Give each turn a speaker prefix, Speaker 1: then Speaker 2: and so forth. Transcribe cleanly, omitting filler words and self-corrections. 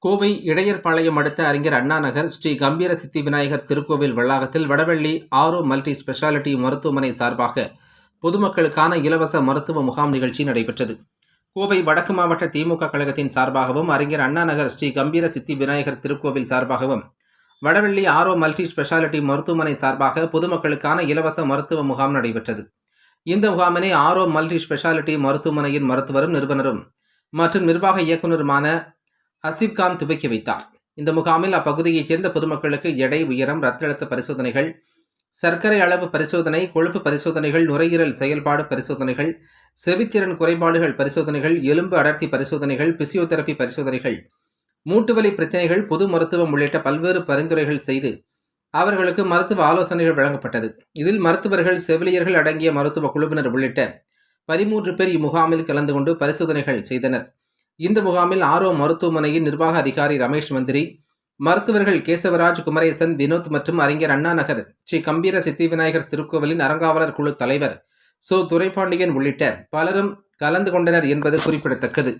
Speaker 1: கோவை இடையர்பாளையம் அடுத்த அறிஞர் அண்ணா நகர் ஸ்ரீ கம்பீர சித்தி விநாயகர் திருக்கோவில் வளாகத்தில் வடவள்ளி ஆரோ மல்டி ஸ்பெஷாலிட்டி மருத்துவமனை சார்பாக பொதுமக்களுக்கான இலவச மருத்துவ முகாம் நிகழ்ச்சி நடைபெற்றது. கோவை வடக்கு மாவட்ட திமுக கழகத்தின் சார்பாகவும் அறிஞர் அண்ணா நகர் ஸ்ரீ கம்பீர சித்தி விநாயகர் திருக்கோவில் சார்பாகவும் வடவள்ளி ஆரோ மல்டி ஸ்பெஷாலிட்டி மருத்துவமனை சார்பாக பொதுமக்களுக்கான இலவச மருத்துவ முகாம் நடைபெற்றது. இந்த முகாமினை ஆரோ மல்டி ஸ்பெஷாலிட்டி மருத்துவமனையின் மருத்துவரும் நிறுவனரும் மற்றும் நிர்வாக இயக்குநருமான ஹசீப்கான் துவக்கி வைத்தார். இந்த முகாமில் அப்பகுதியைச் சேர்ந்த பொதுமக்களுக்கு எடை, உயரம், இரத்த அழுத்த பரிசோதனைகள், சர்க்கரை அளவு பரிசோதனை, கொழுப்பு பரிசோதனைகள், நுரையீரல் செயல்பாடு பரிசோதனைகள், செவித்திறன் குறைபாடுகள் பரிசோதனைகள், எலும்பு அடர்த்தி பரிசோதனைகள், பிசியோதெரபி பரிசோதனைகள், மூட்டுவலி பிரச்சனைகள், பொது மருத்துவம் உள்ளிட்ட பல்வேறு பரிந்துரைகள் செய்து அவர்களுக்கு மருத்துவ ஆலோசனைகள் வழங்கப்பட்டது. இதில் மருத்துவர்கள், செவிலியர்கள் அடங்கிய மருத்துவ குழுவினர் உள்ளிட்ட 13 பேர் இம்முகாமில் கலந்து கொண்டு பரிசோதனைகள் செய்தனர். இந்த முகாமில் ஆரோ மருத்துவமனையின் நிர்வாக அதிகாரி ரமேஷ் மந்திரி, மருத்துவர்கள் கேசவராஜ், குமரேசன், வினோத் மற்றும் அறிஞர் அண்ணா நகர் ஸ்ரீ கம்பீர சித்தி விநாயகர் திருக்கோவிலின் அறங்காவலர் குழு தலைவர் துரைபாண்டியன் உள்ளிட்ட பலரும் கலந்து கொண்டனர் என்பது குறிப்பிடத்தக்கது.